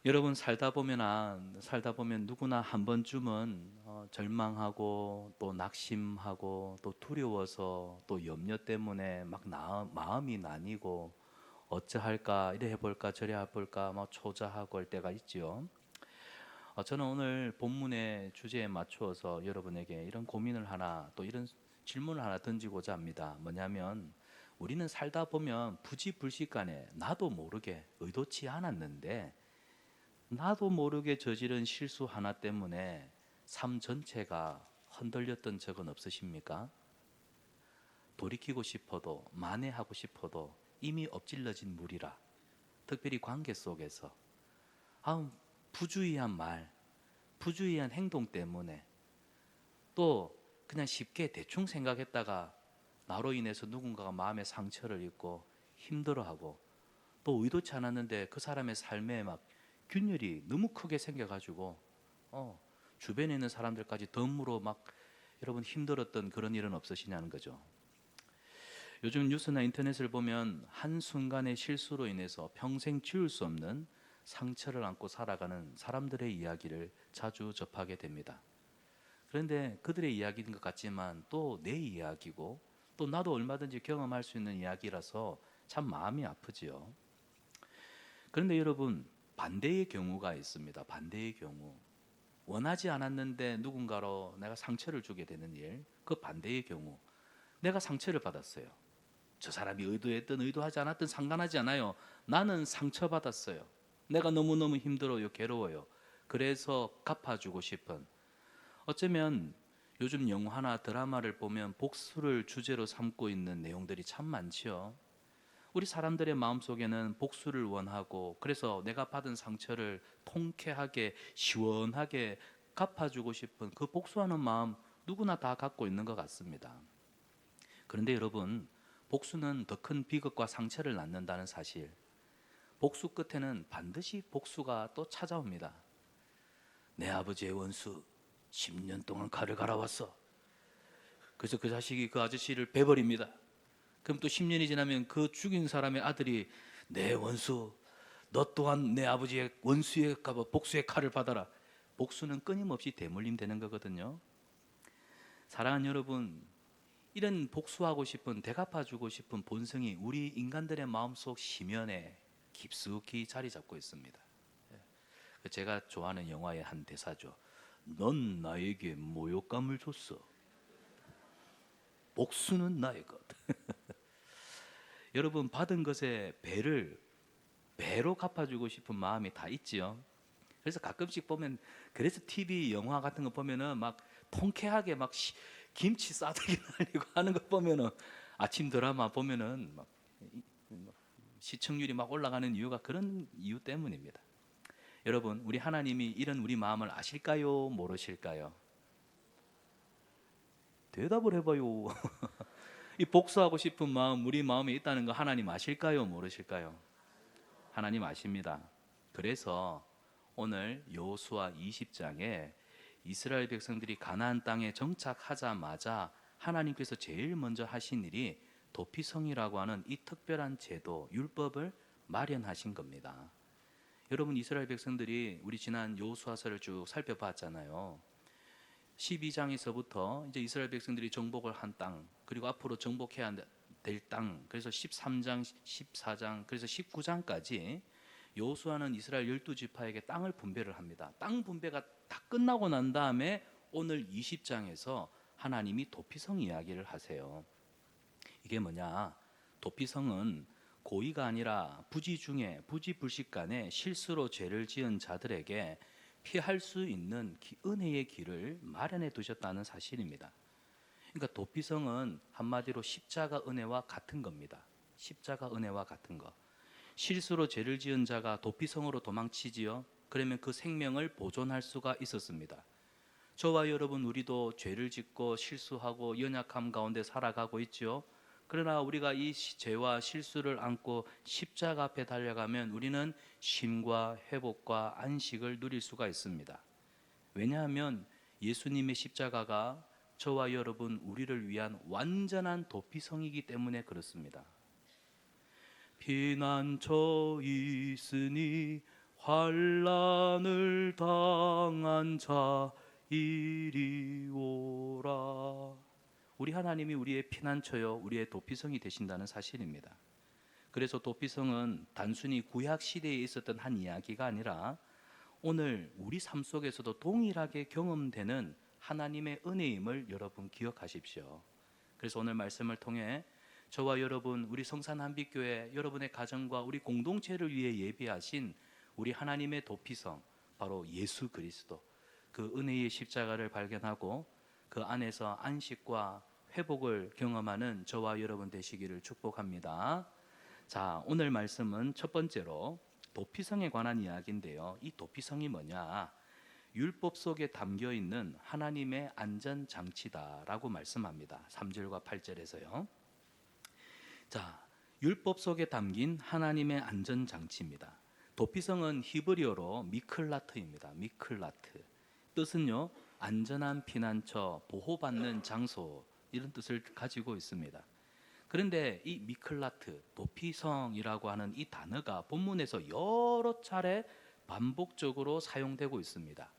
여러분 살다 보면 누구나 한 번쯤은 절망하고 또 낙심하고 또 두려워서 또 염려 때문에 막 마음이 나뉘고 어찌할까 이래 해볼까 저래 해볼까 막 초자하고 할 때가 있지요. 저는 오늘 본문의 주제에 맞추어서 여러분에게 이런 고민을 하나 또 이런 질문을 하나 던지고자 합니다. 뭐냐면 우리는 살다 보면 부지불식간에 나도 모르게 의도치 않았는데 나도 모르게 저지른 실수 하나 때문에 삶 전체가 흔들렸던 적은 없으십니까? 돌이키고 싶어도 만회하고 싶어도 이미 엎질러진 물이라 특별히 관계 속에서 아, 부주의한 말, 부주의한 행동 때문에 또 그냥 쉽게 대충 생각했다가 나로 인해서 누군가가 마음의 상처를 입고 힘들어하고 또 의도치 않았는데 그 사람의 삶에 막 균열이 너무 크게 생겨가지고 주변에 있는 사람들까지 덤으로 막 여러분 힘들었던 그런 일은 없으시냐는 거죠. 요즘 뉴스나 인터넷을 보면 한순간의 실수로 인해서 평생 지울 수 없는 상처를 안고 살아가는 사람들의 이야기를 자주 접하게 됩니다. 그런데 그들의 이야기인 것 같지만 또 내 이야기고 또 나도 얼마든지 경험할 수 있는 이야기라서 참 마음이 아프지요. 그런데 여러분, 반대의 경우가 있습니다. 반대의 경우. 원하지 않았는데 누군가로 내가 상처를 주게 되는 일, 그 반대의 경우. 내가 상처를 받았어요. 저 사람이 의도했든 의도하지 않았든 상관하지 않아요. 나는 상처받았어요. 내가 너무너무 힘들어요. 괴로워요. 그래서 갚아주고 싶은. 어쩌면 요즘 영화나 드라마를 보면 복수를 주제로 삼고 있는 내용들이 참 많지요. 우리 사람들의 마음속에는 복수를 원하고 그래서 내가 받은 상처를 통쾌하게 시원하게 갚아주고 싶은 그 복수하는 마음 누구나 다 갖고 있는 것 같습니다. 그런데 여러분, 복수는 더 큰 비극과 상처를 낳는다는 사실, 복수 끝에는 반드시 복수가 또 찾아옵니다. 내 아버지의 원수 10년 동안 칼을 갈아왔어. 그래서 그 자식이 그 아저씨를 베버립니다. 그럼 또 10년이 지나면 그 죽인 사람의 아들이 내 원수, 너 또한 내 아버지의 원수일까봐 복수의 칼을 받아라. 복수는 끊임없이 대물림되는 거거든요. 사랑하는 여러분, 이런 복수하고 싶은 대갚아주고 싶은 본성이 우리 인간들의 마음속 심연에 깊숙이 자리 잡고 있습니다. 제가 좋아하는 영화의 한 대사죠. 넌 나에게 모욕감을 줬어. 복수는 나의 것. 여러분 받은 것의 배로 갚아주고 싶은 마음이 다 있지요. 그래서 가끔씩 보면 그래서 TV 영화 같은 거 보면은 막 통쾌하게 막 김치 싸대기 날리고 하는 거 보면은 아침 드라마 보면은 막 시청률이 막 올라가는 이유가 그런 이유 때문입니다. 여러분, 우리 하나님이 이런 우리 마음을 아실까요? 모르실까요? 대답을 해봐요. 이 복수하고 싶은 마음, 우리 마음에 있다는 거 하나님 아실까요? 모르실까요? 하나님 아십니다. 그래서 오늘 여호수아 20장에 이스라엘 백성들이 가나안 땅에 정착하자마자 하나님께서 제일 먼저 하신 일이 도피성이라고 하는 이 특별한 제도, 율법을 마련하신 겁니다. 여러분, 이스라엘 백성들이 우리 지난 여호수아서를 쭉 살펴봤잖아요. 12장에서부터 이제 이스라엘 백성들이 정복을 한 땅, 그리고 앞으로 정복해야 될 땅, 그래서 13장, 14장, 그래서 19장까지 여호수아는 이스라엘 12지파에게 땅을 분배를 합니다. 땅 분배가 다 끝나고 난 다음에 오늘 20장에서 하나님이 도피성 이야기를 하세요. 이게 뭐냐? 도피성은 고의가 아니라 부지 중에 부지불식간에 실수로 죄를 지은 자들에게 피할 수 있는 은혜의 길을 마련해 두셨다는 사실입니다. 그러니까 도피성은 한마디로 십자가 은혜와 같은 겁니다. 십자가 은혜와 같은 거. 실수로 죄를 지은 자가 도피성으로 도망치지요. 그러면 그 생명을 보존할 수가 있었습니다. 저와 여러분 우리도 죄를 짓고 실수하고 연약함 가운데 살아가고 있지요. 그러나 우리가 이 죄와 실수를 안고 십자가 앞에 달려가면 우리는 쉼과 회복과 안식을 누릴 수가 있습니다. 왜냐하면 예수님의 십자가가 저와 여러분 우리를 위한 완전한 도피성이기 때문에 그렇습니다. 피난처 있으니 환난을 당한 자 이리오라. 우리 하나님이 우리의 피난처요, 우리의 도피성이 되신다는 사실입니다. 그래서 도피성은 단순히 구약 시대에 있었던 한 이야기가 아니라 오늘 우리 삶 속에서도 동일하게 경험되는 하나님의 은혜임을 여러분 기억하십시오. 그래서 오늘 말씀을 통해 저와 여러분, 우리 성산 한빛교회 여러분의 가정과 우리 공동체를 위해 예비하신 우리 하나님의 도피성, 바로 예수 그리스도, 그 은혜의 십자가를 발견하고 그 안에서 안식과 회복을 경험하는 저와 여러분 되시기를 축복합니다. 자, 오늘 말씀은 첫 번째로 도피성에 관한 이야기인데요. 이 도피성이 뭐냐? 율법 속에 담겨 있는 하나님의 안전장치다라고 말씀합니다. 3절과 8절에서요. 자, 율법 속에 담긴 하나님의 안전장치입니다. 도피성은 히브리어로 미클라트입니다. 미클라트. 뜻은요, 안전한 피난처, 보호받는 장소, 이런 뜻을 가지고 있습니다. 그런데 이 미클라트, 도피성이라고 하는 이 단어가 본문에서 여러 차례 반복적으로 사용되고 있습니다.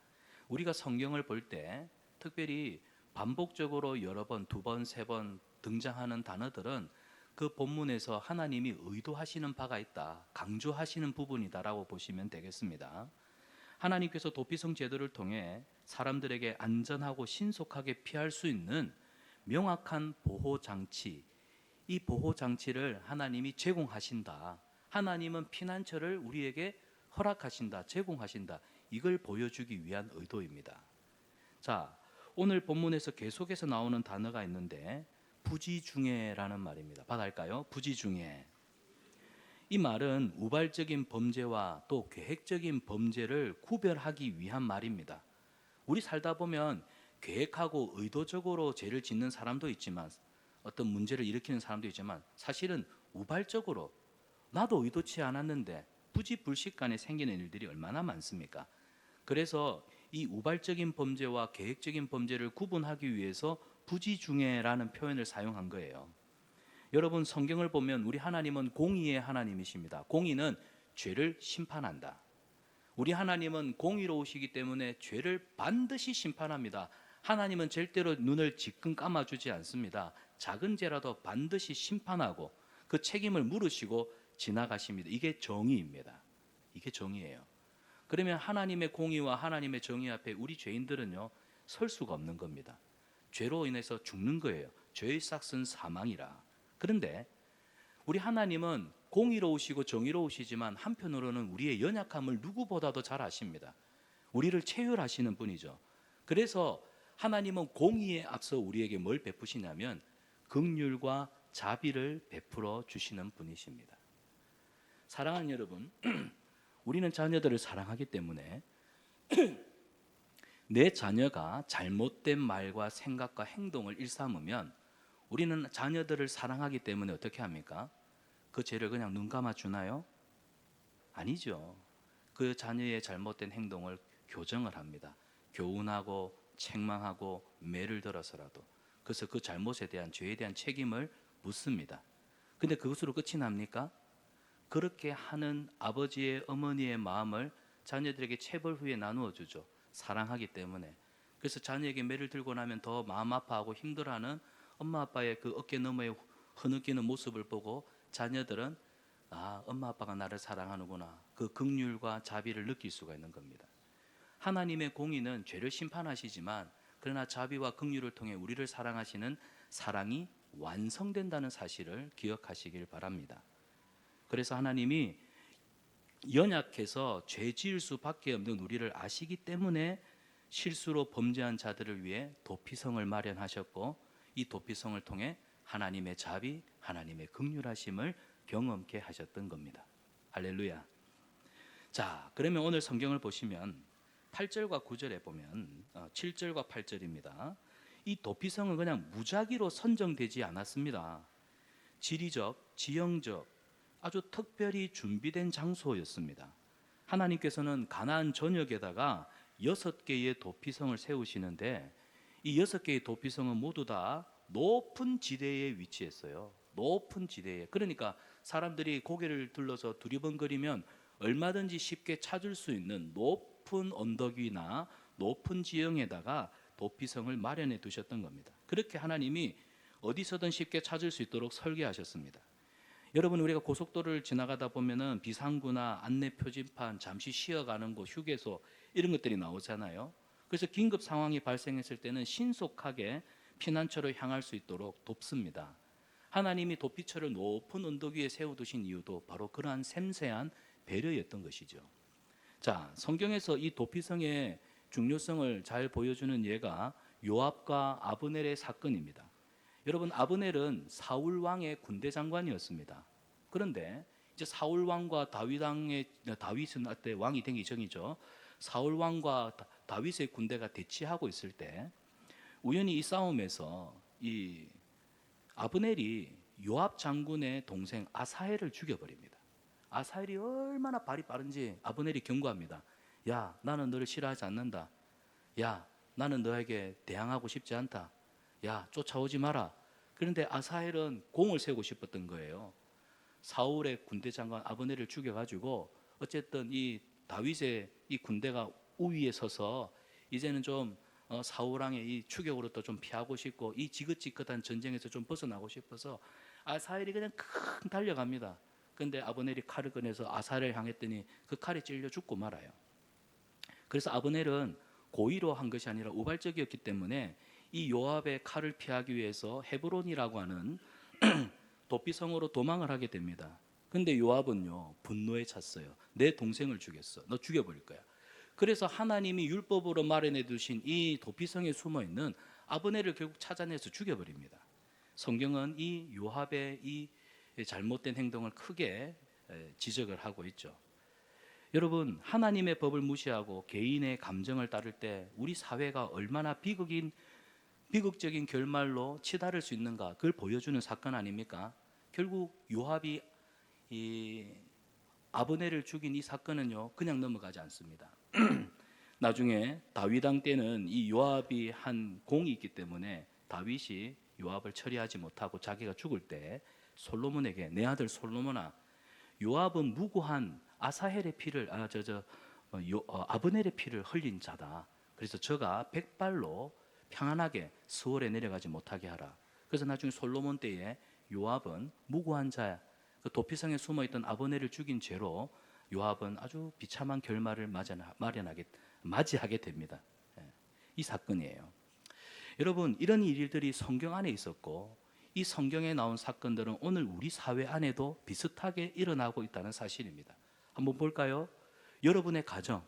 우리가 성경을 볼 때 특별히 반복적으로 여러 번, 두 번, 세 번 등장하는 단어들은 그 본문에서 하나님이 의도하시는 바가 있다, 강조하시는 부분이다라고 보시면 되겠습니다. 하나님께서 도피성 제도를 통해 사람들에게 안전하고 신속하게 피할 수 있는 명확한 보호장치, 이 보호장치를 하나님이 제공하신다. 하나님은 피난처를 우리에게 허락하신다, 제공하신다. 이걸 보여주기 위한 의도입니다. 자, 오늘 본문에서 계속해서 나오는 단어가 있는데 부지중해라는 말입니다. 받아할까요? 부지중해. 이 말은 우발적인 범죄와 또 계획적인 범죄를 구별하기 위한 말입니다. 우리 살다 보면 계획하고 의도적으로 죄를 짓는 사람도 있지만, 어떤 문제를 일으키는 사람도 있지만, 사실은 우발적으로 나도 의도치 않았는데 부지불식간에 생기는 일들이 얼마나 많습니까? 그래서 이 우발적인 범죄와 계획적인 범죄를 구분하기 위해서 부지중해라는 표현을 사용한 거예요. 여러분, 성경을 보면 우리 하나님은 공의의 하나님이십니다. 공의는 죄를 심판한다. 우리 하나님은 공의로우시기 때문에 죄를 반드시 심판합니다. 하나님은 절대로 눈을 지끈 감아주지 않습니다. 작은 죄라도 반드시 심판하고 그 책임을 물으시고 지나가십니다. 이게 정의입니다. 이게 정의예요. 그러면 하나님의 공의와 하나님의 정의 앞에 우리 죄인들은요, 설 수가 없는 겁니다. 죄로 인해서 죽는 거예요. 죄의 삭은 사망이라. 그런데 우리 하나님은 공의로우시고 정의로우시지만 한편으로는 우리의 연약함을 누구보다도 잘 아십니다. 우리를 체휼하시는 분이죠. 그래서 하나님은 공의에 앞서 우리에게 뭘 베푸시냐면 긍휼과 자비를 베풀어 주시는 분이십니다. 사랑하는 여러분, 우리는 자녀들을 사랑하기 때문에 내 자녀가 잘못된 말과 생각과 행동을 일삼으면 우리는 자녀들을 사랑하기 때문에 어떻게 합니까? 그 죄를 그냥 눈 감아 주나요? 아니죠. 그 자녀의 잘못된 행동을 교정을 합니다. 교훈하고 책망하고 매를 들어서라도. 그래서 그 잘못에 대한, 죄에 대한 책임을 묻습니다. 근데 그것으로 끝이 납니까? 그렇게 하는 아버지의, 어머니의 마음을 자녀들에게 체벌 후에 나누어 주죠. 사랑하기 때문에. 그래서 자녀에게 매를 들고 나면 더 마음 아파하고 힘들어하는 엄마 아빠의 그 어깨 너머에 흐느끼는 모습을 보고 자녀들은 아, 엄마 아빠가 나를 사랑하는구나, 그 긍휼과 자비를 느낄 수가 있는 겁니다. 하나님의 공의는 죄를 심판하시지만 그러나 자비와 긍휼을 통해 우리를 사랑하시는 사랑이 완성된다는 사실을 기억하시길 바랍니다. 그래서 하나님이 연약해서 죄 지을 수밖에 없는 우리를 아시기 때문에 실수로 범죄한 자들을 위해 도피성을 마련하셨고, 이 도피성을 통해 하나님의 자비, 하나님의 긍휼하심을 경험케 하셨던 겁니다. 할렐루야. 자, 그러면 오늘 성경을 보시면 8절과 9절에 보면 7절과 8절입니다. 이 도피성은 그냥 무작위로 선정되지 않았습니다. 지리적, 지형적, 아주 특별히 준비된 장소였습니다. 하나님께서는 가나안 전역에다가 6개의 도피성을 세우시는데 이 6개의 도피성은 모두 다 높은 지대에 위치했어요. 높은 지대에. 그러니까 사람들이 고개를 들러서 두리번거리면 얼마든지 쉽게 찾을 수 있는 높은 언덕 위나 높은 지형에다가 도피성을 마련해 두셨던 겁니다. 그렇게 하나님이 어디서든 쉽게 찾을 수 있도록 설계하셨습니다. 여러분, 우리가 고속도로를 지나가다 보면은 비상구나 안내 표지판, 잠시 쉬어가는 곳, 휴게소 이런 것들이 나오잖아요. 그래서 긴급 상황이 발생했을 때는 신속하게 피난처로 향할 수 있도록 돕습니다. 하나님이 도피처를 높은 언덕 위에 세워두신 이유도 바로 그러한 섬세한 배려였던 것이죠. 자, 성경에서 이 도피성의 중요성을 잘 보여주는 예가 요압과 아브넬의 사건입니다. 여러분, 아브넬은 사울 왕의 군대 장관이었습니다. 그런데 이제 사울 왕과 다윗은 그때 왕이 되기 전이죠. 사울 왕과 다윗의 군대가 대치하고 있을 때 우연히 이 싸움에서 이 아브넬이 요압 장군의 동생 아사헬을 죽여버립니다. 아사헬이 얼마나 발이 빠른지 아브넬이 경고합니다. 야, 나는 너를 싫어하지 않는다. 야, 나는 너에게 대항하고 싶지 않다. 야, 쫓아오지 마라. 그런데 아사헬은 공을 세우고 싶었던 거예요. 사울의 군대 장관 아브넬을 죽여가지고 어쨌든 이 다윗의 이 군대가 우위에 서서 이제는 좀 사울 왕의 이 추격으로부터 좀 피하고 싶고 이 지긋지긋한 전쟁에서 좀 벗어나고 싶어서 아사헬이 그냥 큰 달려갑니다. 근데 아브넬이 칼을 꺼내서 아사헬을 향했더니 그 칼에 찔려 죽고 말아요. 그래서 아브넬은 고의로 한 것이 아니라 우발적이었기 때문에 이 요압의 칼을 피하기 위해서 헤브론이라고 하는 도피성으로 도망을 하게 됩니다. 근데 요압은요, 분노에 찼어요. 내 동생을 죽였어. 너 죽여버릴 거야. 그래서 하나님이 율법으로 마련해 두신 이 도피성에 숨어 있는 아브넬을 결국 찾아내서 죽여버립니다. 성경은 이 요압의 이 잘못된 행동을 크게 지적을 하고 있죠. 여러분, 하나님의 법을 무시하고 개인의 감정을 따를 때 우리 사회가 얼마나 비극적인 결말로 치달을 수 있는가, 그걸 보여주는 사건 아닙니까? 결국 요압이 이 아브넬을 죽인 이 사건은요, 그냥 넘어가지 않습니다. 나중에 다윗 왕 때는 이 요압이 한 공이 있기 때문에 다윗이 요압을 처리하지 못하고 자기가 죽을 때 솔로몬에게, 내 아들 솔로몬아, 요압은 무고한 아사헬의 피를 아브넬의 피를 흘린 자다. 그래서 저가 백발로 평안하게 수월에 내려가지 못하게 하라. 그래서 나중에 솔로몬 때에 요압은 무고한 자, 그 도피성에 숨어있던 아브넬을 죽인 죄로 요압은 아주 비참한 결말을 맞이하게 됩니다. 이 사건이에요. 여러분, 이런 일들이 성경 안에 있었고 이 성경에 나온 사건들은 오늘 우리 사회 안에도 비슷하게 일어나고 있다는 사실입니다. 한번 볼까요? 여러분의 가정,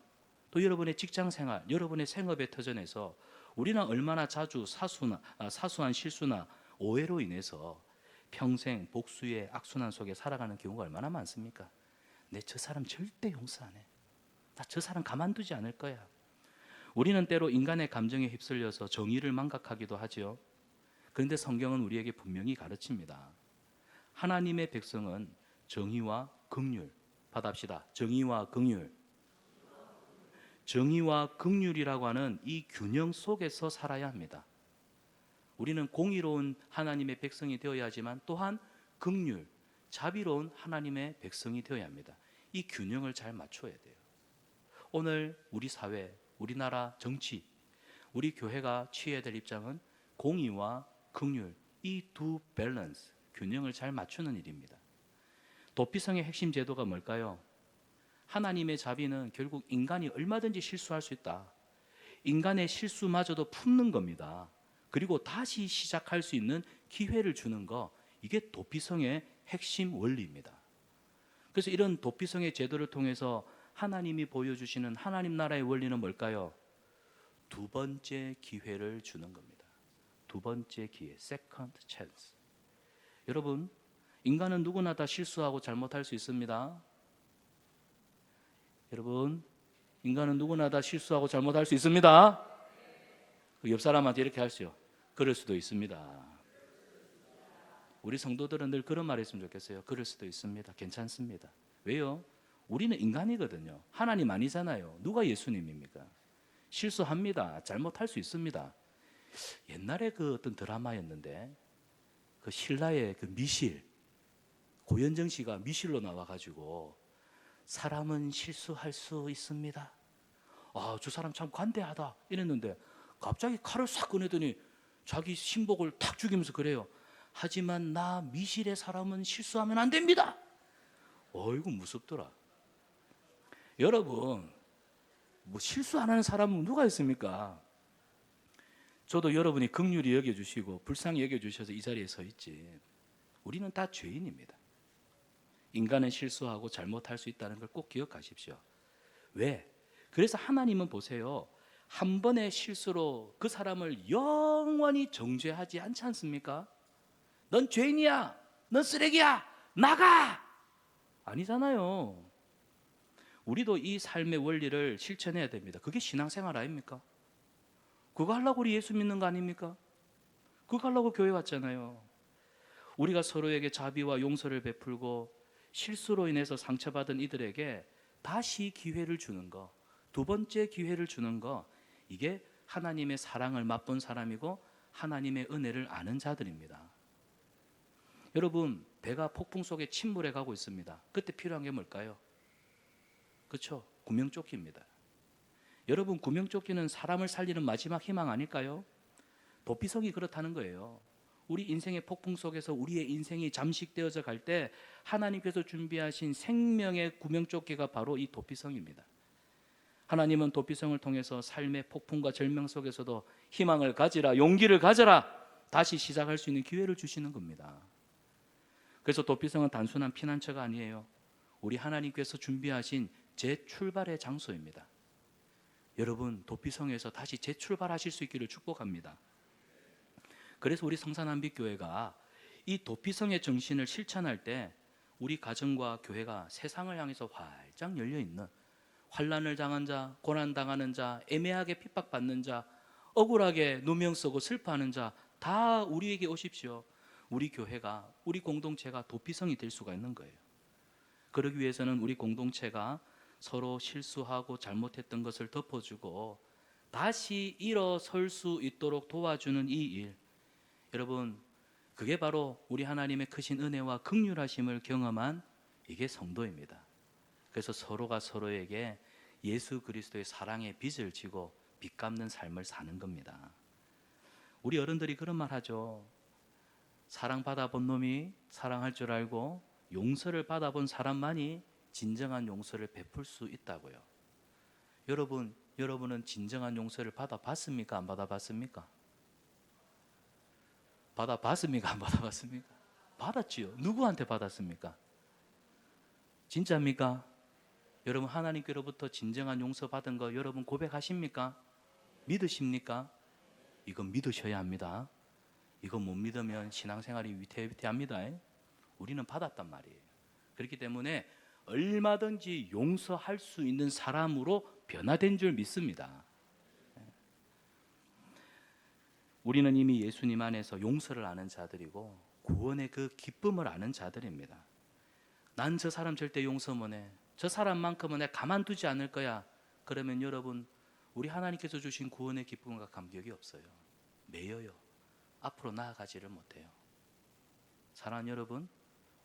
또 여러분의 직장생활, 여러분의 생업의 터전에서 우리는 얼마나 자주 사소한 실수나 오해로 인해서 평생 복수의 악순환 속에 살아가는 경우가 얼마나 많습니까? 내 저 사람 절대 용서 안 해. 나 저 사람 가만두지 않을 거야. 우리는 때로 인간의 감정에 휩쓸려서 정의를 망각하기도 하지요. 그런데 성경은 우리에게 분명히 가르칩니다. 하나님의 백성은 정의와 긍휼, 받합시다. 정의와 긍휼. 정의와 긍휼이라고 하는 이 균형 속에서 살아야 합니다. 우리는 공의로운 하나님의 백성이 되어야 하지만 또한 긍휼, 자비로운 하나님의 백성이 되어야 합니다. 이 균형을 잘 맞춰야 돼요. 오늘 우리 사회, 우리나라 정치, 우리 교회가 취해야 될 입장은 공의와 긍휼, 이 두 밸런스, 균형을 잘 맞추는 일입니다. 도피성의 핵심 제도가 뭘까요? 하나님의 자비는 결국 인간이 얼마든지 실수할 수 있다. 인간의 실수마저도 품는 겁니다. 그리고 다시 시작할 수 있는 기회를 주는 거, 이게 도피성의 핵심 원리입니다. 그래서 이런 도피성의 제도를 통해서 하나님이 보여주시는 하나님 나라의 원리는 뭘까요? 두 번째 기회를 주는 겁니다. 두 번째 기회, second chance. 여러분, 인간은 누구나 다 실수하고 잘못할 수 있습니다. 여러분, 인간은 누구나 다 실수하고 잘못할 수 있습니다. 옆 사람한테 이렇게 하시오. 그럴 수도 있습니다. 우리 성도들은 늘 그런 말 했으면 좋겠어요. 그럴 수도 있습니다. 괜찮습니다. 왜요? 우리는 인간이거든요. 하나님 아니잖아요. 누가 예수님입니까? 실수합니다. 잘못할 수 있습니다. 옛날에 그 어떤 드라마였는데 그 신라의 그 미실, 고현정 씨가 미실로 나와가지고 사람은 실수할 수 있습니다. 아, 저 사람 참 관대하다 이랬는데 갑자기 칼을 싹 꺼내더니 자기 신복을 탁 죽이면서 그래요. 하지만 나 미실의 사람은 실수하면 안 됩니다. 어이구 무섭더라. 여러분, 뭐 실수 안 하는 사람은 누가 있습니까? 저도 여러분이 긍휼히 여겨주시고 불쌍히 여겨주셔서 이 자리에 서 있지. 우리는 다 죄인입니다. 인간은 실수하고 잘못할 수 있다는 걸 꼭 기억하십시오. 왜? 그래서 하나님은 보세요, 한 번의 실수로 그 사람을 영원히 정죄하지 않지 않습니까? 넌 죄인이야, 넌 쓰레기야, 나가! 아니잖아요. 우리도 이 삶의 원리를 실천해야 됩니다. 그게 신앙생활 아닙니까? 그거 하려고 우리 예수 믿는 거 아닙니까? 그거 하려고 교회 왔잖아요. 우리가 서로에게 자비와 용서를 베풀고 실수로 인해서 상처받은 이들에게 다시 기회를 주는 거, 두 번째 기회를 주는 거, 이게 하나님의 사랑을 맛본 사람이고 하나님의 은혜를 아는 자들입니다. 여러분, 배가 폭풍 속에 침몰해 가고 있습니다. 그때 필요한 게 뭘까요? 그렇죠? 구명조끼입니다. 여러분, 구명조끼는 사람을 살리는 마지막 희망 아닐까요? 도피성이 그렇다는 거예요. 우리 인생의 폭풍 속에서 우리의 인생이 잠식되어져 갈 때 하나님께서 준비하신 생명의 구명조끼가 바로 이 도피성입니다. 하나님은 도피성을 통해서 삶의 폭풍과 절망 속에서도 희망을 가지라, 용기를 가져라, 다시 시작할 수 있는 기회를 주시는 겁니다. 그래서 도피성은 단순한 피난처가 아니에요. 우리 하나님께서 준비하신 재출발의 장소입니다. 여러분, 도피성에서 다시 재출발하실 수 있기를 축복합니다. 그래서 우리 성산한빛교회가 이 도피성의 정신을 실천할 때 우리 가정과 교회가 세상을 향해서 활짝 열려있는, 환난을 당한 자, 고난당하는 자, 애매하게 핍박받는 자, 억울하게 누명 쓰고 슬퍼하는 자 다 우리에게 오십시오. 우리 교회가, 우리 공동체가 도피성이 될 수가 있는 거예요. 그러기 위해서는 우리 공동체가 서로 실수하고 잘못했던 것을 덮어주고 다시 일어설 수 있도록 도와주는 이 일, 여러분, 그게 바로 우리 하나님의 크신 은혜와 긍휼하심을 경험한 이게 성도입니다. 그래서 서로가 서로에게 예수 그리스도의 사랑의 빚을 지고 빚 갚는 삶을 사는 겁니다. 우리 어른들이 그런 말 하죠. 사랑받아 본 놈이 사랑할 줄 알고 용서를 받아본 사람만이 진정한 용서를 베풀 수 있다고요. 여러분은 진정한 용서를 받아봤습니까? 안 받아봤습니까? 받아봤습니까? 안 받아봤습니까? 받았지요. 누구한테 받았습니까? 진짜입니까? 여러분, 하나님께로부터 진정한 용서 받은 거 여러분 고백하십니까? 믿으십니까? 이건 믿으셔야 합니다. 이거 못 믿으면 신앙생활이 위태위태합니다. 우리는 받았단 말이에요. 그렇기 때문에 얼마든지 용서할 수 있는 사람으로 변화된 줄 믿습니다. 우리는 이미 예수님 안에서 용서를 아는 자들이고 구원의 그 기쁨을 아는 자들입니다. 난 저 사람 절대 용서 못해, 저 사람만큼은 내가 가만두지 않을 거야. 그러면 여러분, 우리 하나님께서 주신 구원의 기쁨과 감격이 없어요. 매여요. 앞으로 나아가지를 못해요. 사랑하는 여러분,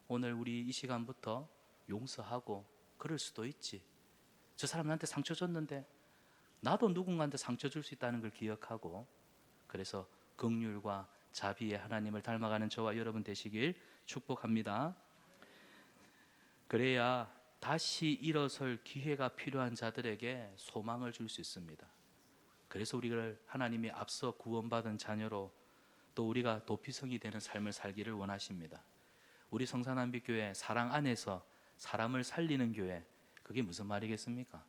오늘 우리 이 시간부터 용서하고, 그럴 수도 있지, 저 사람 나한테 상처 줬는데 나도 누군가한테 상처 줄 수 있다는 걸 기억하고, 그래서 긍휼과 자비의 하나님을 닮아가는 저와 여러분 되시길 축복합니다. 그래야 다시 일어설 기회가 필요한 자들에게 소망을 줄 수 있습니다. 그래서 우리를 하나님이 앞서 구원받은 자녀로 또 우리가 도피성이 되는 삶을 살기를 원하십니다. 우리 성산한빛교회 사랑 안에서 사람을 살리는 교회, 그게 무슨 말이겠습니까?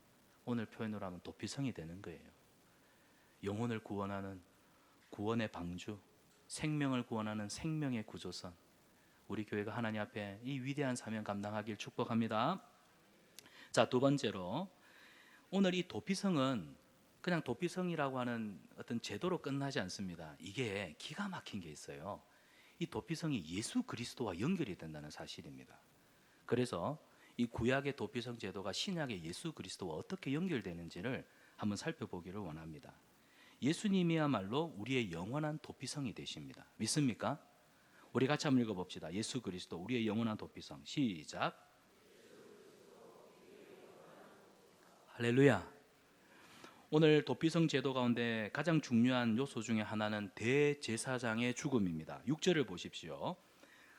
오늘 표현으로 하면 도피성이 되는 거예요. 영혼을 구원하는 구원의 방주, 생명을 구원하는 생명의 구조선, 우리 교회가 하나님 앞에 이 위대한 사명 감당하길 축복합니다. 자, 두 번째로, 오늘 이 도피성은 그냥 도피성이라고 하는 어떤 제도로 끝나지 않습니다. 이게 기가 막힌 게 있어요. 이 도피성이 예수 그리스도와 연결이 된다는 사실입니다. 그래서 이 구약의 도피성 제도가 신약의 예수 그리스도와 어떻게 연결되는지를 한번 살펴보기를 원합니다. 예수님이야말로 우리의 영원한 도피성이 되십니다. 믿습니까? 우리 같이 한번 읽어봅시다. 예수 그리스도 우리의 영원한 도피성. 시작. 할렐루야. 오늘 도피성 제도 가운데 가장 중요한 요소 중에 하나는 대제사장의 죽음입니다. 6절을 보십시오.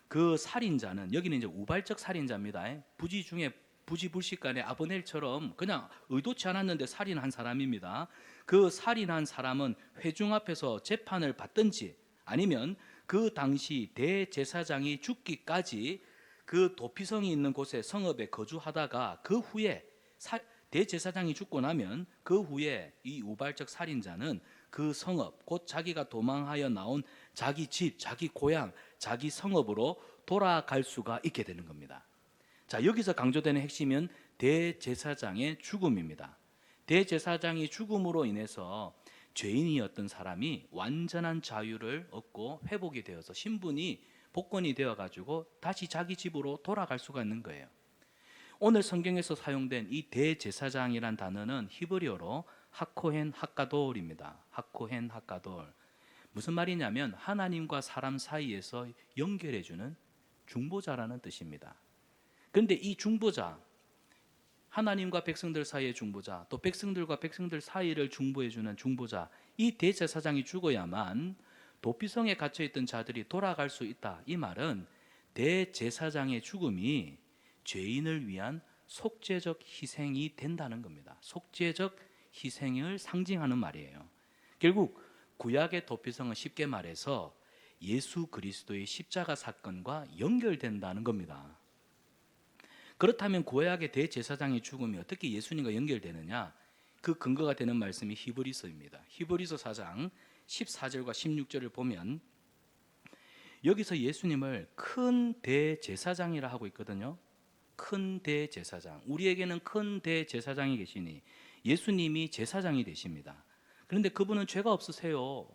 그 살인자는, 여기는 이제 우발적 살인자입니다. 부지 중에 부지불식간에 아브넬처럼 그냥 의도치 않았는데 살인한 사람입니다. 그 살인한 사람은 회중 앞에서 재판을 받든지 아니면 그 당시 대제사장이 죽기까지 그 도피성이 있는 곳에 성읍에 거주하다가 그 후에 대제사장이 죽고 나면 그 후에 이 우발적 살인자는 그 성읍, 곧 자기가 도망하여 나온 자기 집, 자기 고향, 자기 성읍으로 돌아갈 수가 있게 되는 겁니다. 자, 여기서 강조되는 핵심은 대제사장의 죽음입니다. 대제사장이 죽음으로 인해서 죄인이었던 사람이 완전한 자유를 얻고 회복이 되어서 신분이 복권이 되어가지고 다시 자기 집으로 돌아갈 수가 있는 거예요. 오늘 성경에서 사용된 이 대제사장이란 단어는 히브리어로 하코헨 하카돌입니다. 하코헨 하카돌. 무슨 말이냐면 하나님과 사람 사이에서 연결해주는 중보자라는 뜻입니다. 그런데 이 중보자, 하나님과 백성들 사이의 중보자, 또 백성들과 백성들 사이를 중보해주는 중보자, 이 대제사장이 죽어야만 도피성에 갇혀있던 자들이 돌아갈 수 있다. 이 말은 대제사장의 죽음이 죄인을 위한 속죄적 희생이 된다는 겁니다. 속죄적 희생을 상징하는 말이에요. 결국 구약의 도피성은 쉽게 말해서 예수 그리스도의 십자가 사건과 연결된다는 겁니다. 그렇다면 구약의 대제사장의 죽음이 어떻게 예수님과 연결되느냐? 그 근거가 되는 말씀이 히브리서입니다. 히브리서 4장 14절과 16절을 보면 여기서 예수님을 큰 대제사장이라 하고 있거든요. 큰 대제사장, 우리에게는 큰 대제사장이 계시니 예수님이 제사장이 되십니다. 그런데 그분은 죄가 없으세요.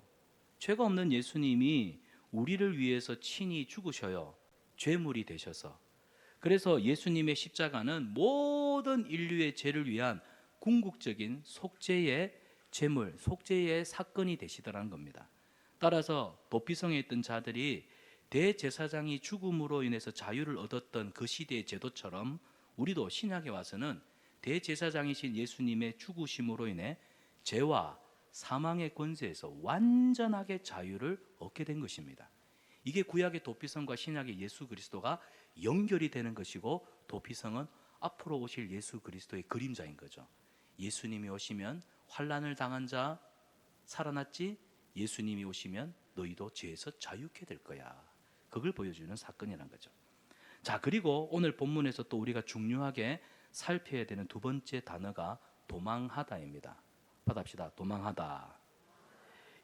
죄가 없는 예수님이 우리를 위해서 친히 죽으셔요. 죄물이 되셔서. 그래서 예수님의 십자가는 모든 인류의 죄를 위한 궁극적인 속죄의 제물, 속죄의 사건이 되시더라는 겁니다. 따라서 도피성에 있던 자들이 대제사장이 죽음으로 인해서 자유를 얻었던 그 시대의 제도처럼 우리도 신약에 와서는 대제사장이신 예수님의 죽으심으로 인해 죄와 사망의 권세에서 완전하게 자유를 얻게 된 것입니다. 이게 구약의 도피성과 신약의 예수 그리스도가 연결이 되는 것이고, 도피성은 앞으로 오실 예수 그리스도의 그림자인 거죠. 예수님이 오시면 환난을 당한 자 살아났지, 예수님이 오시면 너희도 죄에서 자유케 될 거야. 그걸 보여주는 사건이란 거죠. 자, 그리고 오늘 본문에서 또 우리가 중요하게 살펴야 되는 두 번째 단어가 도망하다입니다. 받합시다. 도망하다.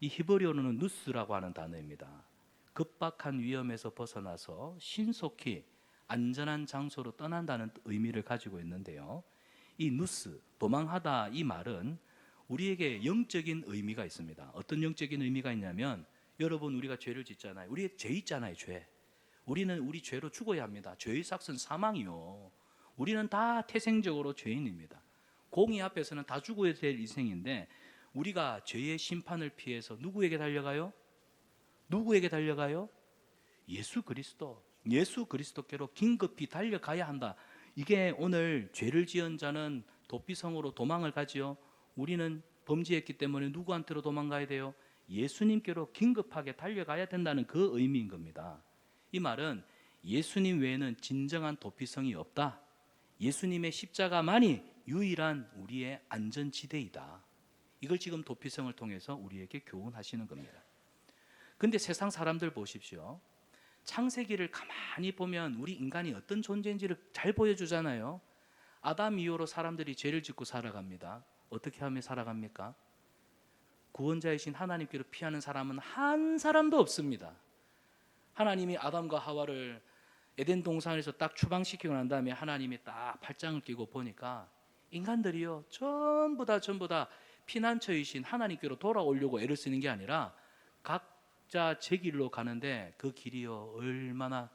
이 히브리어로는 누스라고 하는 단어입니다. 급박한 위험에서 벗어나서 신속히 안전한 장소로 떠난다는 의미를 가지고 있는데요. 이 누스, 도망하다, 이 말은 우리에게 영적인 의미가 있습니다. 어떤 영적인 의미가 있냐면, 여러분, 우리가 죄를 짓잖아요. 우리 죄 있잖아요, 죄. 우리는 우리 죄로 죽어야 합니다. 죄의 삭은 사망이요. 우리는 다 태생적으로 죄인입니다. 공의 앞에서는 다 죽어야 될 인생인데, 우리가 죄의 심판을 피해서 누구에게 달려가요? 누구에게 달려가요? 예수 그리스도. 예수 그리스도께로 긴급히 달려가야 한다. 이게 오늘 죄를 지은 자는 도피성으로 도망을 가지요. 우리는 범죄했기 때문에 누구한테로 도망가야 돼요? 예수님께로 긴급하게 달려가야 된다는 그 의미인 겁니다. 이 말은 예수님 외에는 진정한 도피성이 없다. 예수님의 십자가만이 유일한 우리의 안전지대이다. 이걸 지금 도피성을 통해서 우리에게 교훈하시는 겁니다. 근데 세상 사람들 보십시오. 창세기를 가만히 보면 우리 인간이 어떤 존재인지를 잘 보여주잖아요. 아담 이후로 사람들이 죄를 짓고 살아갑니다. 어떻게 하며 살아갑니까? 구원자이신 하나님께로 피하는 사람은 한 사람도 없습니다. 하나님이 아담과 하와를 에덴 동산에서 딱 추방시키고 난 다음에 하나님이 딱 팔짱을 끼고 보니까 인간들이요, 전부 다 피난처이신 하나님께로 돌아오려고 애를 쓰는 게 아니라 각자 제 길로 가는데, 그 길이요 얼마나,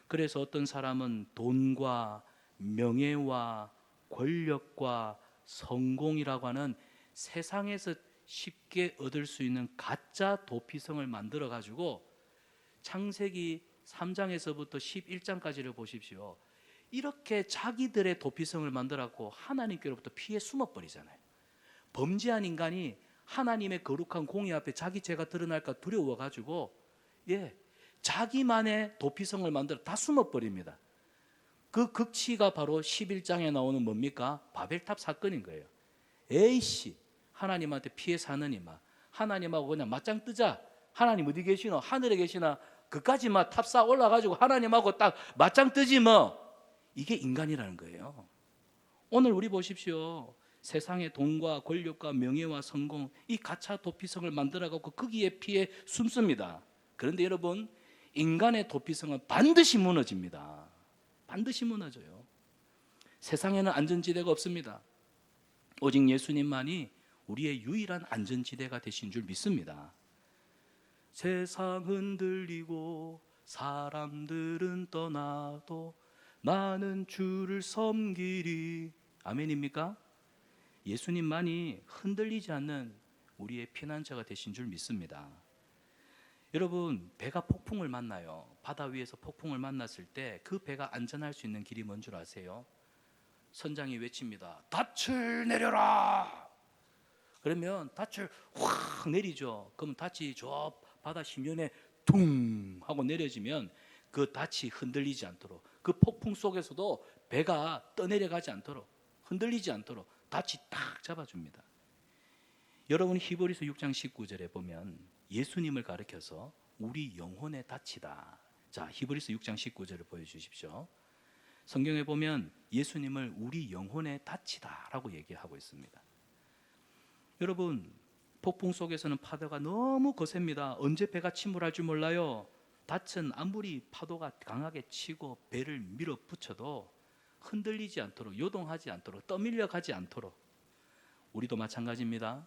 그래서 어떤 사람은 돈과 명예와 권력과 성공이라고 하는 세상에서 쉽게 얻을 수 있는 가짜 도피성을 만들어 가지고 창세기 3장에서부터 11장까지를 보십시오. 이렇게 자기들의 도피성을 만들었고 하나님께로부터 피해 숨어버리잖아요. 범죄한 인간이 하나님의 거룩한 공의 앞에 자기 죄가 드러날까 두려워가지고 자기만의 도피성을 만들어 다 숨어버립니다. 그 극치가 바로 11장에 나오는 뭡니까? 바벨탑 사건인 거예요. 에이씨, 하나님한테 피해 사느니만 하나님하고 그냥 맞짱 뜨자. 하나님 어디 계시노? 하늘에 계시나? 그까지 막 탑 쌓아 올라가지고 하나님하고 딱 맞짱 뜨지 뭐. 이게 인간이라는 거예요. 오늘 우리 보십시오. 세상의 돈과 권력과 명예와 성공, 이 가차 도피성을 만들어갖고 거기에 피해 숨습니다. 그런데 여러분, 인간의 도피성은 반드시 무너집니다. 반드시 무너져요. 세상에는 안전지대가 없습니다. 오직 예수님만이 우리의 유일한 안전지대가 되신 줄 믿습니다. 세상 흔들리고 사람들은 떠나도 나는 주를 섬기리. 아멘입니까? 예수님만이 흔들리지 않는 우리의 피난처가 되신 줄 믿습니다. 여러분, 배가 폭풍을 만나요. 바다 위에서 폭풍을 만났을 때 그 배가 안전할 수 있는 길이 뭔 줄 아세요? 선장이 외칩니다. 닻을 내려라. 그러면 닻을 확 내리죠. 그럼 닻이 저 바다 심연에 퉁 하고 내려지면 그 닻이 흔들리지 않도록, 그 폭풍 속에서도 배가 떠내려가지 않도록, 흔들리지 않도록 닻이 딱 잡아줍니다. 여러분, 히브리서 6장 19절에 보면 예수님을 가리켜서 우리 영혼의 닻이다. 자, 히브리서 6장 19절을 보여주십시오. 성경에 보면 예수님을 우리 영혼의 닻이다 라고 얘기하고 있습니다. 여러분, 폭풍 속에서는 파도가 너무 거셉니다. 언제 배가 침몰할 줄 몰라요. 닻은 아무리 파도가 강하게 치고 배를 밀어붙여도 흔들리지 않도록, 요동하지 않도록, 떠밀려 가지 않도록. 우리도 마찬가지입니다.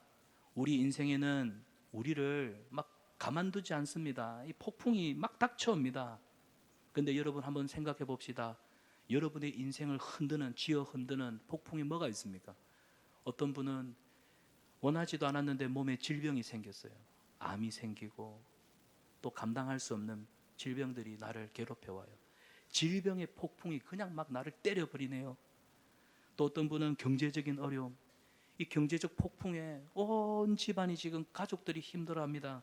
우리 인생에는 우리를 막 가만두지 않습니다. 이 폭풍이 막 닥쳐옵니다. 그런데 여러분 한번 생각해 봅시다. 여러분의 인생을 흔드는, 쥐어 흔드는 폭풍이 뭐가 있습니까? 어떤 분은 원하지도 않았는데 몸에 질병이 생겼어요. 암이 생기고 또 감당할 수 없는 질병들이 나를 괴롭혀와요. 질병의 폭풍이 그냥 막 나를 때려버리네요. 또 어떤 분은 경제적인 어려움, 이 경제적 폭풍에 온 집안이 지금 가족들이 힘들어합니다.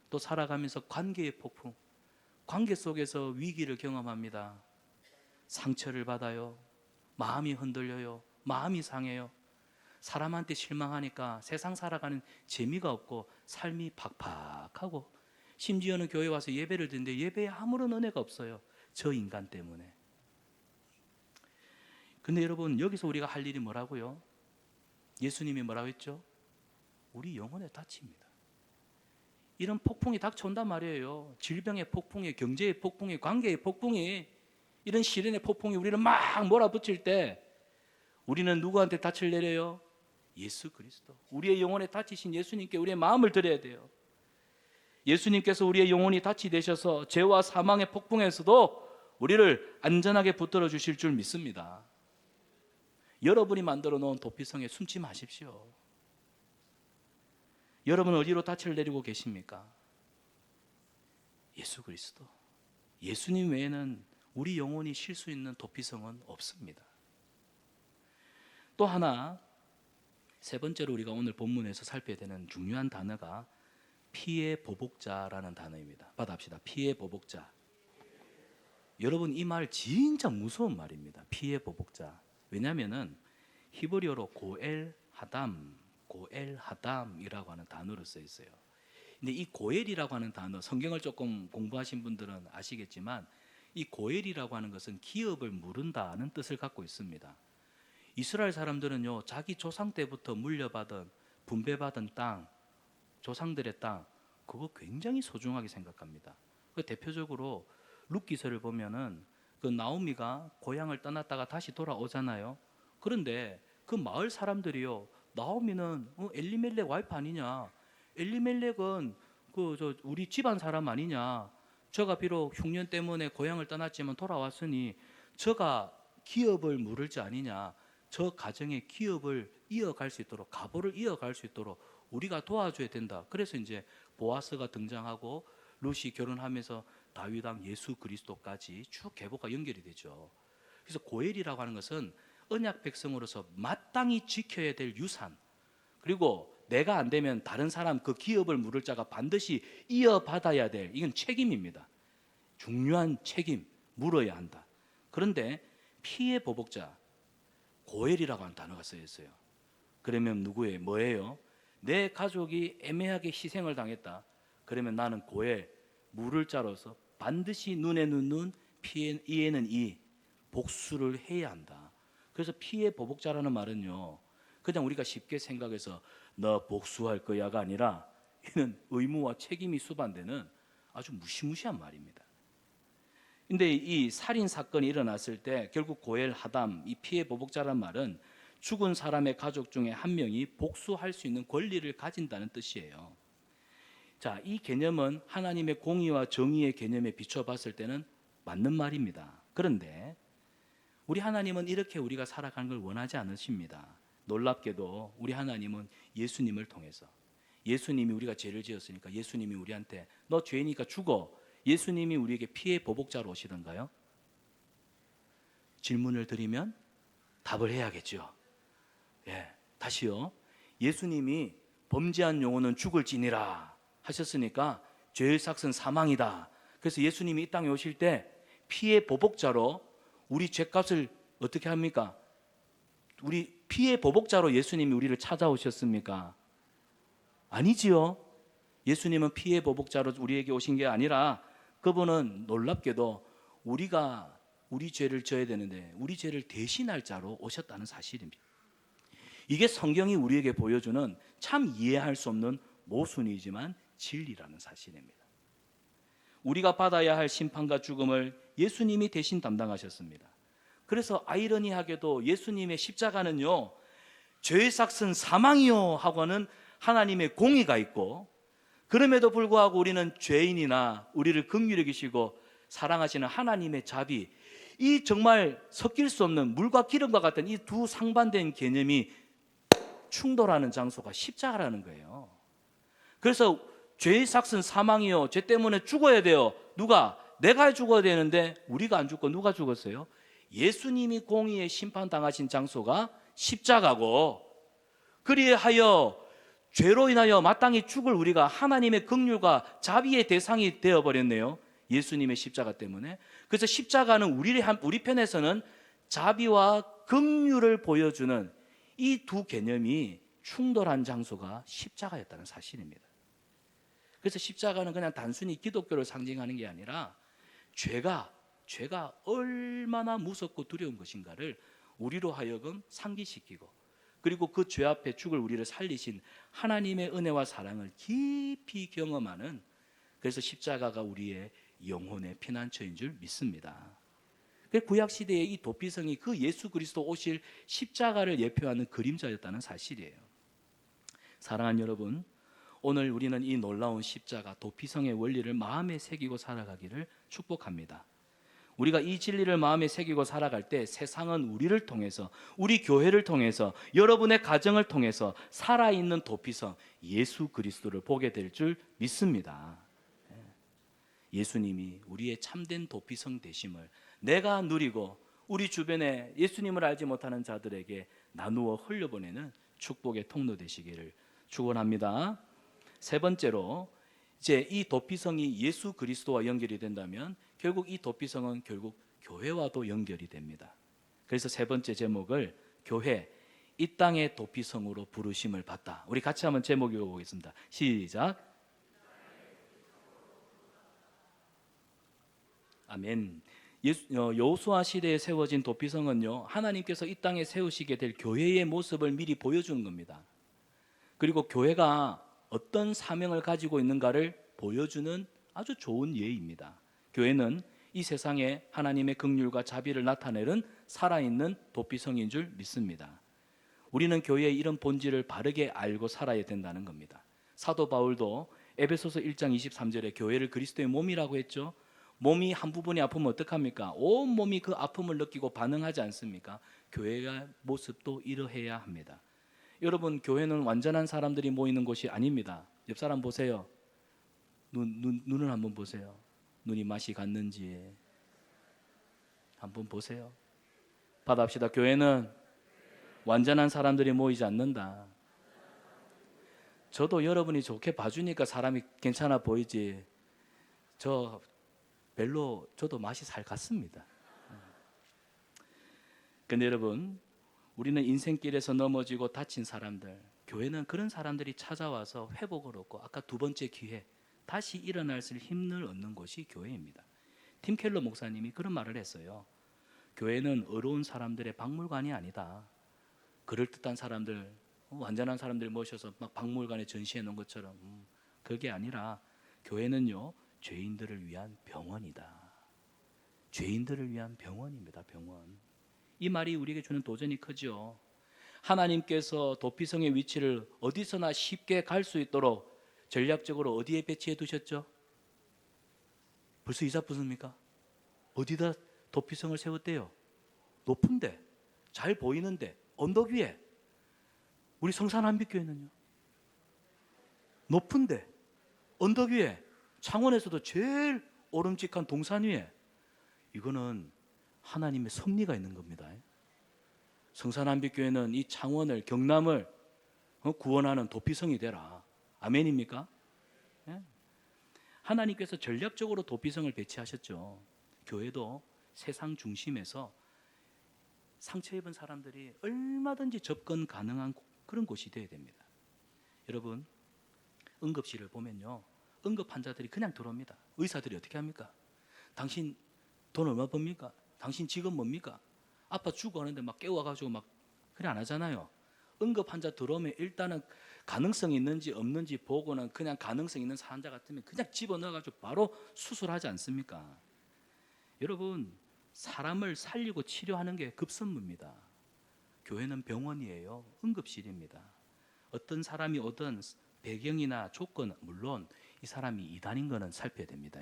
또 살아가면서 관계의 폭풍, 관계 속에서 위기를 경험합니다. 상처를 받아요. 마음이 흔들려요. 마음이 상해요. 사람한테 실망하니까 세상 살아가는 재미가 없고 삶이 팍팍하고, 심지어는 교회 와서 예배를 드는데 예배에 아무런 은혜가 없어요. 저 인간 때문에. 근데 여러분, 여기서 우리가 할 일이 뭐라고요? 예수님이 뭐라고 했죠? 우리 영혼의 닻입니다. 이런 폭풍이 닥쳐온단 말이에요. 질병의 폭풍이, 경제의 폭풍이, 관계의 폭풍이, 이런 시련의 폭풍이 우리를 막 몰아붙일 때 우리는 누구한테 닻을 내려요? 예수 그리스도, 우리의 영혼의 닻이신 예수님께 우리의 마음을 드려야 돼요. 예수님께서 우리의 영혼이 닻이 되셔서 죄와 사망의 폭풍에서도 우리를 안전하게 붙들어 주실 줄 믿습니다. 여러분이 만들어 놓은 도피성에 숨지 마십시오. 여러분 어디로 닻을 내리고 계십니까? 예수 그리스도, 예수님 외에는 우리 영혼이 쉴 수 있는 도피성은 없습니다. 또 하나, 세 번째로 우리가 오늘 본문에서 살펴야 되는 중요한 단어가 피의 보복자라는 단어입니다. 받아합시다. 피의 보복자. 여러분, 이 말 진짜 무서운 말입니다. 피의 보복자. 왜냐하면 히브리어로 고엘 하담이라고 하는 단어로 써 있어요. 근데 이 고엘이라고 하는 단어, 성경을 조금 공부하신 분들은 아시겠지만 이 고엘이라고 하는 것은 기업을 물은다는 뜻을 갖고 있습니다. 이스라엘 사람들은요, 자기 조상 때부터 물려받은, 분배받은 땅, 조상들의 땅, 그거 굉장히 소중하게 생각합니다. 대표적으로 룻기서를 보면은 그 나오미가 고향을 떠났다가 다시 돌아오잖아요. 그런데 그 마을 사람들이요, 나오미는 엘리멜렉 와이프 아니냐, 엘리멜렉은 우리 집안 사람 아니냐, 저가 비록 흉년 때문에 고향을 떠났지만 돌아왔으니 저가 기업을 물을 자 아니냐, 저 가정의 기업을 이어갈 수 있도록, 가보를 이어갈 수 있도록 우리가 도와줘야 된다. 그래서 이제 보아스가 등장하고 룻이 결혼하면서 다윗 왕 예수 그리스도까지 쭉 계보가 연결이 되죠. 그래서 고엘이라고 하는 것은 언약 백성으로서 마땅히 지켜야 될 유산, 그리고 내가 안 되면 다른 사람 그 기업을 물을 자가 반드시 이어받아야 될, 이건 책임입니다. 중요한 책임, 물어야 한다. 그런데 피의 보복자, 고엘이라고 하는 단어가 쓰여 있어요. 그러면 누구예요? 뭐예요? 내 가족이 애매하게 희생을 당했다. 그러면 나는 고엘, 물을 자로서 반드시 눈에는 눈, 이에는 이, 복수를 해야 한다. 그래서 피의 보복자라는 말은요, 그냥 우리가 쉽게 생각해서 너 복수할 거야가 아니라 이는 의무와 책임이 수반되는 아주 무시무시한 말입니다. 근데 이 살인 사건이 일어났을 때 결국 고엘, 하담, 이 피의 보복자란 말은 죽은 사람의 가족 중에 한 명이 복수할 수 있는 권리를 가진다는 뜻이에요. 자, 이 개념은 하나님의 공의와 정의의 개념에 비춰봤을 때는 맞는 말입니다. 그런데 우리 하나님은 이렇게 우리가 살아가는 걸 원하지 않으십니다. 놀랍게도 우리 하나님은 예수님을 통해서, 예수님이 우리가 죄를 지었으니까 예수님이 우리한테 너 죄니까 죽어, 예수님이 우리에게 피의 보복자로 오시던가요? 질문을 드리면 답을 해야겠죠. 예, 다시요. 예수님이 범죄한 영혼은 죽을지니라 하셨으니까 죄의 삭은 사망이다. 그래서 예수님이 이 땅에 오실 때 피의 보복자로 우리 죄값을 어떻게 합니까? 우리 피의 보복자로 예수님이 우리를 찾아오셨습니까? 아니지요. 예수님은 피의 보복자로 우리에게 오신 게 아니라 그분은 놀랍게도 우리가 우리 죄를 져야 되는데 우리 죄를 대신할 자로 오셨다는 사실입니다. 이게 성경이 우리에게 보여주는 참 이해할 수 없는 모순이지만 진리라는 사실입니다. 우리가 받아야 할 심판과 죽음을 예수님이 대신 담당하셨습니다. 그래서 아이러니하게도 예수님의 십자가는요, 죄의 삭은 사망이요 하고는 하나님의 공의가 있고, 그럼에도 불구하고 우리는 죄인이나 우리를 긍휼히 여기시고 사랑하시는 하나님의 자비, 이 정말 섞일 수 없는 물과 기름과 같은 이 두 상반된 개념이 충돌하는 장소가 십자가라는 거예요. 그래서 죄의 삭은 사망이요, 죄 때문에 죽어야 돼요. 누가? 내가 죽어야 되는데 우리가 안 죽고 누가 죽었어요? 예수님이 공의의 심판당하신 장소가 십자가고, 그리하여 죄로 인하여 마땅히 죽을 우리가 하나님의 긍휼과 자비의 대상이 되어버렸네요. 예수님의 십자가 때문에. 그래서 십자가는 우리 편에서는 자비와 긍휼을 보여주는 이 두 개념이 충돌한 장소가 십자가였다는 사실입니다. 그래서 십자가는 그냥 단순히 기독교를 상징하는 게 아니라 죄가 얼마나 무섭고 두려운 것인가를 우리로 하여금 상기시키고, 그리고 그 죄 앞에 죽을 우리를 살리신 하나님의 은혜와 사랑을 깊이 경험하는, 그래서 십자가가 우리의 영혼의 피난처인 줄 믿습니다. 구약 시대의 이 도피성이 그 예수 그리스도 오실 십자가를 예표하는 그림자였다는 사실이에요. 사랑하는 여러분, 오늘 우리는 이 놀라운 십자가 도피성의 원리를 마음에 새기고 살아가기를 축복합니다. 우리가 이 진리를 마음에 새기고 살아갈 때 세상은 우리를 통해서, 우리 교회를 통해서, 여러분의 가정을 통해서 살아있는 도피성 예수 그리스도를 보게 될 줄 믿습니다. 예수님이 우리의 참된 도피성 되심을 내가 누리고 우리 주변에 예수님을 알지 못하는 자들에게 나누어 흘려보내는 축복의 통로 되시기를 축원합니다. 세 번째로, 이제 이 도피성이 예수 그리스도와 연결이 된다면 결국 이 도피성은 결국 교회와도 연결이 됩니다. 그래서 세 번째 제목을 교회, 이 땅의 도피성으로 부르심을 받다. 우리 같이 한번 제목 읽어보겠습니다. 시작. 아멘. 여호수아 시대에 세워진 도피성은요, 하나님께서 이 땅에 세우시게 될 교회의 모습을 미리 보여주는 겁니다. 그리고 교회가 어떤 사명을 가지고 있는가를 보여주는 아주 좋은 예입니다. 교회는 이 세상에 하나님의 긍휼과 자비를 나타내는 살아있는 도피성인 줄 믿습니다. 우리는 교회의 이런 본질을 바르게 알고 살아야 된다는 겁니다. 사도 바울도 에베소서 1장 23절에 교회를 그리스도의 몸이라고 했죠. 몸이 한 부분이 아프면 어떡합니까? 온 몸이 그 아픔을 느끼고 반응하지 않습니까? 교회의 모습도 이러해야 합니다. 여러분, 교회는 완전한 사람들이 모이는 곳이 아닙니다. 옆 사람 보세요. 눈을 한번 보세요. 눈이 맛이 갔는지 한번 보세요. 받아합시다. 교회는 완전한 사람들이 모이지 않는다. 저도 여러분이 좋게 봐주니까 사람이 괜찮아 보이지, 저 별로 저도 맛이 살 같습니다. 근데 여러분, 우리는 인생길에서 넘어지고 다친 사람들, 교회는 그런 사람들이 찾아와서 회복을 얻고 아까 두 번째 기회, 다시 일어날 수 있는 힘을 얻는 곳이 교회입니다. 팀 켈러 목사님이 그런 말을 했어요. 교회는 어려운 사람들의 박물관이 아니다. 그럴듯한 사람들, 완전한 사람들 모셔서 막 박물관에 전시해 놓은 것처럼, 그게 아니라 교회는요, 죄인들을 위한 병원이다. 죄인들을 위한 병원입니다. 병원. 이 말이 우리에게 주는 도전이 크죠. 하나님께서 도피성의 위치를 어디서나 쉽게 갈 수 있도록 전략적으로 어디에 배치해 두셨죠? 벌써 이사부습니까? 어디다 도피성을 세웠대요? 높은데, 잘 보이는데, 언덕 위에. 우리 성산한빛교회는요, 높은데, 언덕 위에, 창원에서도 제일 오름직한 동산 위에. 이거는 하나님의 섭리가 있는 겁니다. 성산한빛교회는 이 창원을, 경남을 구원하는 도피성이 되라. 아멘입니까? 예? 하나님께서 전략적으로 도피성을 배치하셨죠. 교회도 세상 중심에서 상처 입은 사람들이 얼마든지 접근 가능한 그런 곳이 되어야 됩니다. 여러분, 응급실을 보면요, 응급 환자들이 그냥 들어옵니다. 의사들이 어떻게 합니까? 당신 돈 얼마 법니까? 당신 직업 뭡니까? 아빠 죽어가는데 막 깨워가지고 막 그래 안 하잖아요. 응급 환자 들어오면 일단은 가능성이 있는지 없는지 보고는 그냥 가능성 있는 환자 같으면 그냥 집어넣어가지고 바로 수술하지 않습니까? 여러분, 사람을 살리고 치료하는 게 급선무입니다. 교회는 병원이에요. 응급실입니다. 어떤 사람이 오든 배경이나 조건, 물론 이 사람이 이단인 거는 살펴야 됩니다.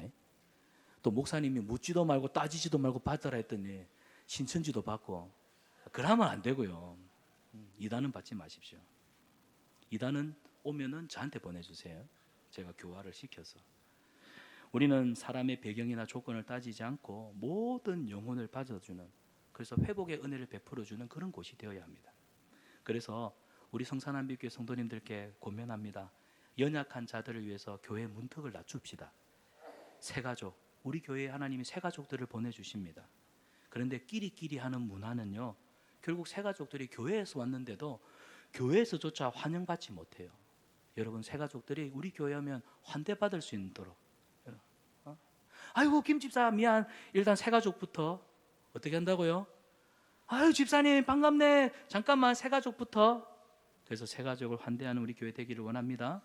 또 목사님이 묻지도 말고 따지지도 말고 받으라 했더니 신천지도 받고, 그러면 안 되고요. 이단은 받지 마십시오. 이단은 오면은 저한테 보내주세요. 제가 교화를 시켜서. 우리는 사람의 배경이나 조건을 따지지 않고 모든 영혼을 받아주는, 그래서 회복의 은혜를 베풀어주는 그런 곳이 되어야 합니다. 그래서 우리 성산한빛교회 성도님들께 권면합니다. 연약한 자들을 위해서 교회 문턱을 낮춥시다. 새가족, 우리 교회에 하나님이 새가족들을 보내주십니다. 그런데 끼리끼리 하는 문화는요, 결국 새가족들이 교회에서 왔는데도 교회에서조차 환영받지 못해요. 여러분, 새가족들이 우리 교회 오면 환대받을 수 있도록, 아이고 김 집사 미안, 일단 새가족부터 어떻게 한다고요? 아유 집사님 반갑네, 잠깐만 새가족부터. 그래서 새가족을 환대하는 우리 교회 되기를 원합니다.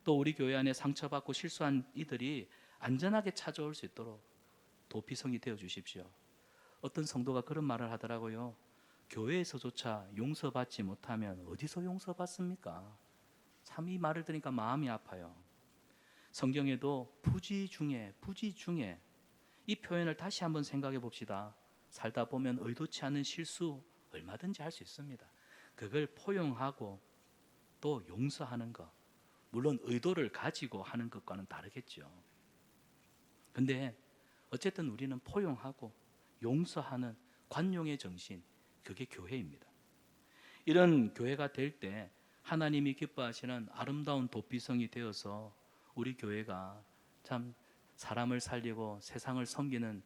또 우리 교회 안에 상처받고 실수한 이들이 안전하게 찾아올 수 있도록 도피성이 되어 주십시오. 어떤 성도가 그런 말을 하더라고요. 교회에서조차 용서받지 못하면 어디서 용서받습니까? 참 이 말을 들으니까 마음이 아파요. 성경에도 부지 중에 이 표현을 다시 한번 생각해 봅시다. 살다 보면 의도치 않은 실수 얼마든지 할 수 있습니다. 그걸 포용하고 또 용서하는 것, 물론 의도를 가지고 하는 것과는 다르겠죠. 근데 어쨌든 우리는 포용하고 용서하는 관용의 정신, 그게 교회입니다. 이런 교회가 될 때 하나님이 기뻐하시는 아름다운 도피성이 되어서 우리 교회가 참 사람을 살리고 세상을 섬기는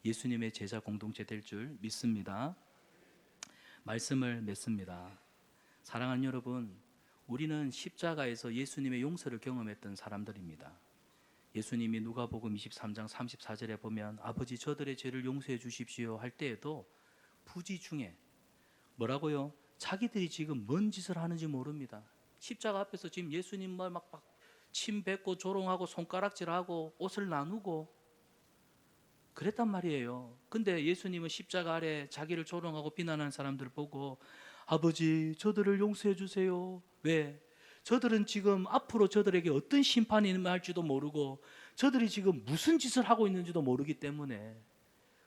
예수님의 제자 공동체 될 줄 믿습니다. 말씀을 맺습니다. 사랑하는 여러분, 우리는 십자가에서 예수님의 용서를 경험했던 사람들입니다. 예수님이 누가복음 23장 34절에 보면 아버지 저들의 죄를 용서해 주십시오 할 때에도 부지 중에 뭐라고요? 자기들이 지금 뭔 짓을 하는지 모릅니다. 십자가 앞에서 지금 예수님 막 침 뱉고 조롱하고 손가락질하고 옷을 나누고 그랬단 말이에요. 근데 예수님은 십자가 아래 자기를 조롱하고 비난하는 사람들을 보고 아버지 저들을 용서해 주세요. 왜? 저들은 지금 앞으로 저들에게 어떤 심판이 임할지도 모르고 저들이 지금 무슨 짓을 하고 있는지도 모르기 때문에,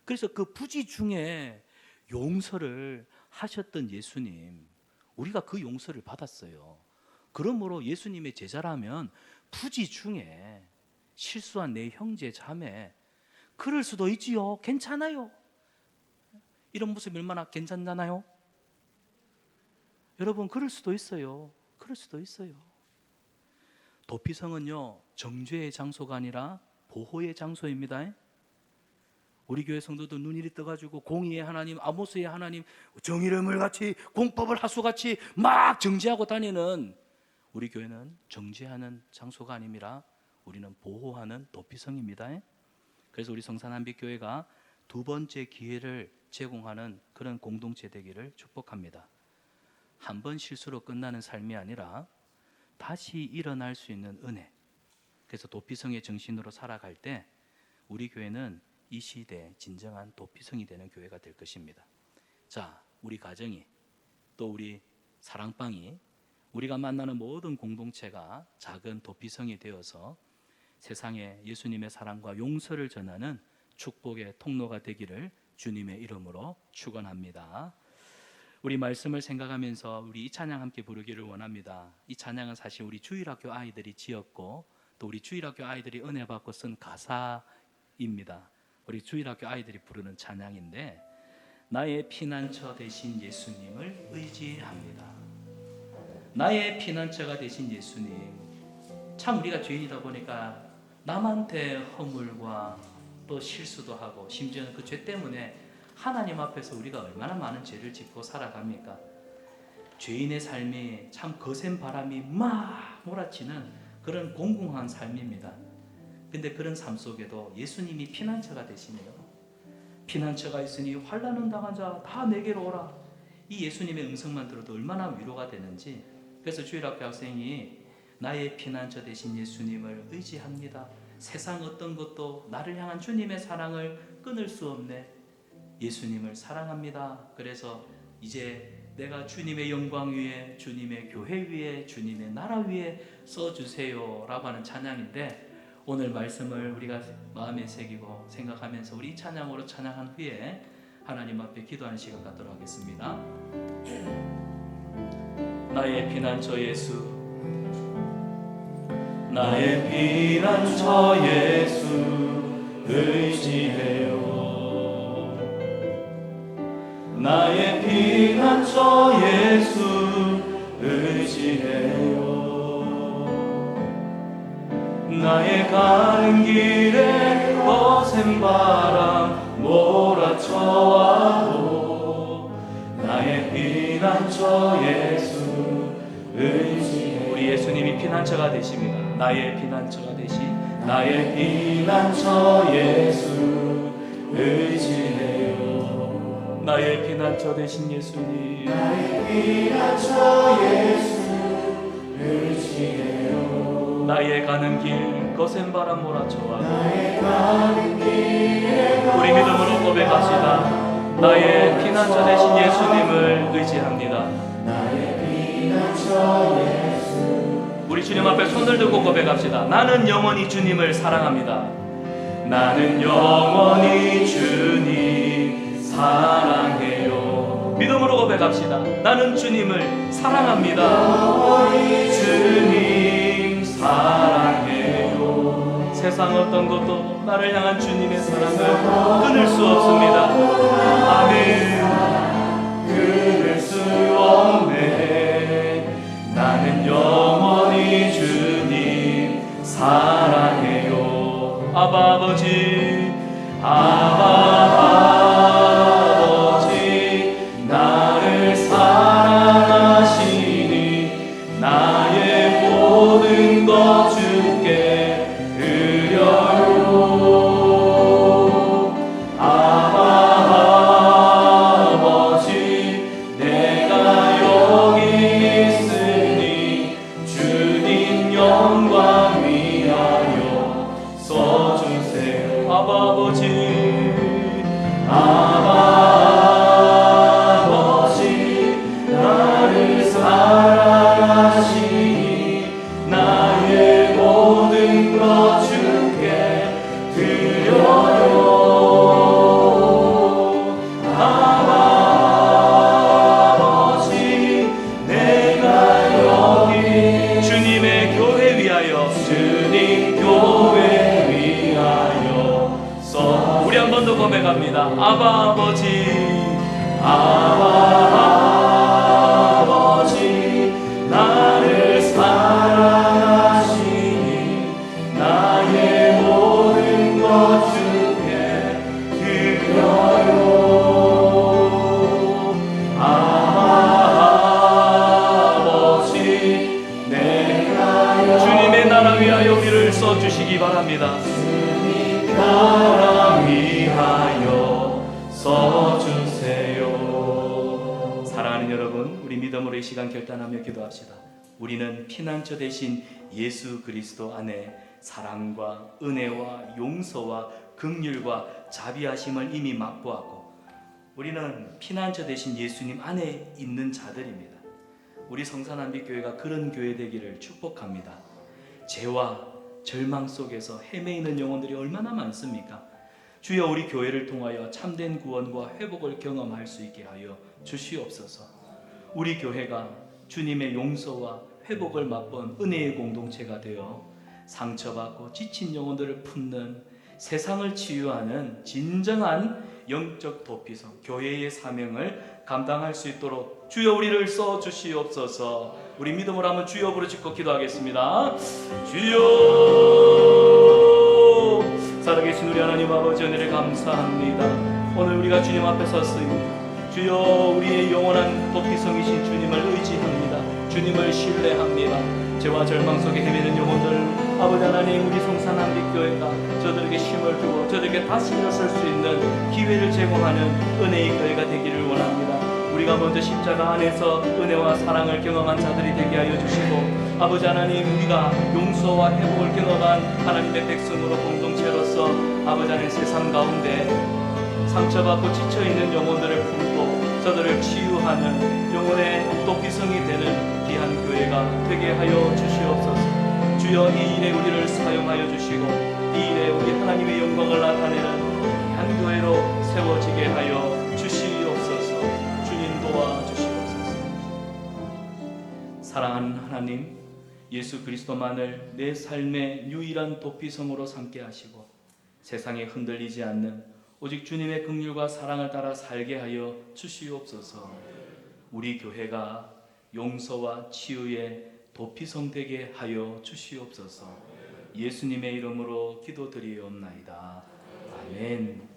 그래서 그 부지 중에 용서를 하셨던 예수님, 우리가 그 용서를 받았어요. 그러므로 예수님의 제자라면 부지 중에 실수한 내 형제 자매, 그럴 수도 있지요. 괜찮아요. 이런 모습이 얼마나 괜찮잖아요. 여러분, 그럴 수도 있어요. 그럴 수도 있어요. 도피성은요, 정죄의 장소가 아니라 보호의 장소입니다. 우리 교회 성도도 눈이 떠가지고 공의의 하나님, 아모스의 하나님, 정의를 물같이 공법을 하수같이 막 정죄하고 다니는 우리 교회는 정죄하는 장소가 아니라 우리는 보호하는 도피성입니다. 그래서 우리 성산한빛교회가 두 번째 기회를 제공하는 그런 공동체 되기를 축복합니다. 한 번 실수로 끝나는 삶이 아니라 다시 일어날 수 있는 은혜. 그래서 도피성의 정신으로 살아갈 때 우리 교회는 이 시대의 진정한 도피성이 되는 교회가 될 것입니다. 자, 우리 가정이, 또 우리 사랑방이, 우리가 만나는 모든 공동체가 작은 도피성이 되어서 세상에 예수님의 사랑과 용서를 전하는 축복의 통로가 되기를 주님의 이름으로 축원합니다. 우리 말씀을 생각하면서 우리 이 찬양 함께 부르기를 원합니다. 이 찬양은 사실 우리 주일학교 아이들이 지었고 또 우리 주일학교 아이들이 은혜 받고 쓴 가사입니다. 우리 주일학교 아이들이 부르는 찬양인데, 나의 피난처 되신 예수님을 의지합니다. 나의 피난처가 되신 예수님. 참 우리가 죄인이다 보니까 남한테 허물과 또 실수도 하고, 심지어는 그 죄 때문에 하나님 앞에서 우리가 얼마나 많은 죄를 짓고 살아갑니까? 죄인의 삶이 참 거센 바람이 막 몰아치는 그런 공공한 삶입니다. 근데 그런 삶 속에도 예수님이 피난처가 되시네요. 피난처가 있으니 환난은 당한 자 다 내게로 오라. 이 예수님의 음성만 들어도 얼마나 위로가 되는지. 그래서 주일학교 학생이 나의 피난처 되신 예수님을 의지합니다. 세상 어떤 것도 나를 향한 주님의 사랑을 끊을 수 없네. 예수님을 사랑합니다. 그래서 이제 내가 주님의 영광 위에, 주님의 교회 위에, 주님의 나라 위에 써주세요 라고 하는 찬양인데, 오늘 말씀을 우리가 마음에 새기고 생각하면서 우리 찬양으로 찬양한 후에 하나님 앞에 기도하는 시간 갖도록 하겠습니다. 나의 피난처 예수, 나의 피난처 예수 의지해요. 나의 피난처 예수 의지해요. 나의 가는 길에 거센 바람 몰아쳐와도 나의 피난처 예수 의지해요. 우리 예수님이 피난처가 되십니다. 나의 피난처가 되신 나의 피난처 예수 의지해요. 나의 피난처 되신 예수님, 나의 피난처 예수 의지해요. 나의 가는 길 거센 바람 몰아쳐와 나의 가는 길에 우리 믿음으로 고백합시다. 나의 피난처 되신 예수님을 의지합니다. 나의 피난처 예수. 우리 주님 앞에 손을 들고 고백합시다. 나는 영원히 주님을 사랑합니다. 나는 영원히 주님 사랑해요. 믿음으로 고백합시다. 나는 주님을 사랑합니다. 주님 사랑해요. 세상 어떤 것도 나를 향한 주님의 사랑을 끊을 수 없습니다. 아멘. 끊을 수 없네. 나는 영원히 주님 사랑해요. 아바 아버지, 아바 아버지, 나를 사랑하시니 나의 모든 것 주께 드려요. 아바 아버지, 내가 여기 있으니 주님 영광 위하여 써주세요. 아바 아버지, 아바 아버지, 나를 사랑하시니 나의 모든 것 주께 드려요. 아바 아버지, 내가 여기 주님의 교회 위하여, 주님 교회 위하여 우리 한 번 더 고백합니다. 아바 아버지, 아버지 나를 사랑하시니 나의 모든 것 주께 드려요. 아버지 내가 주님의 나라 위하여 우리를 써주시기 바랍니다. 주님 나라 위하여 써주세요. 사랑하는 여러분, 우리 믿음으로 이 시간 결단하며 기도합시다. 우리는 피난처 대신 예수 그리스도 안에 사랑과 은혜와 용서와 긍휼과 자비하심을 이미 맛보았고, 우리는 피난처 대신 예수님 안에 있는 자들입니다. 우리 성산한빛교회가 그런 교회 되기를 축복합니다. 죄와 절망 속에서 헤매이는 영혼들이 얼마나 많습니까? 주여, 우리 교회를 통하여 참된 구원과 회복을 경험할 수 있게 하여 주시옵소서. 우리 교회가 주님의 용서와 회복을 맛본 은혜의 공동체가 되어 상처받고 지친 영혼들을 품는, 세상을 치유하는 진정한 영적 도피성 교회의 사명을 감당할 수 있도록 주여 우리를 써 주시옵소서. 우리 믿음으로 한번 주여 부르짖고 기도하겠습니다. 주여, 살아계신 우리 하나님 아버지, 은혜를 감사합니다. 오늘 우리가 주님 앞에 섰습니다. 주여, 우리의 영원한 도피성이신 주님을 의지합니다. 주님을 신뢰합니다. 죄와 절망 속에 헤매는 영혼들, 아버지 하나님, 우리 성산한빛교회가 저들에게 힘을 주어 저들에게 다시 일어설 수 있는 기회를 제공하는 은혜의 교회가 되기를 원합니다. 우리가 먼저 십자가 안에서 은혜와 사랑을 경험한 자들이 되게 하여 주시고, 아버지 하나님, 우리가 용서와 회복을 경험한 하나님의 백성으로 공동체로서 아버지 하나님, 세상 가운데 상처받고 지쳐있는 영혼들을 품고 저들을 치유하는 영혼의 도피성이 되는 귀한 교회가 되게 하여 주시옵소서. 주여, 이 일에 우리를 사용하여 주시고 이 일에 우리 하나님의 영광을 나타내는 귀한 교회로 세워지게 하여 주시옵소서. 주님 도와주시옵소서. 사랑하는 하나님, 예수 그리스도만을 내 삶의 유일한 도피성으로 삼게 하시고 세상에 흔들리지 않는 오직 주님의 긍휼과 사랑을 따라 살게 하여 주시옵소서. 우리 교회가 용서와 치유의 도피성 되게 하여 주시옵소서. 예수님의 이름으로 기도드리옵나이다. 아멘.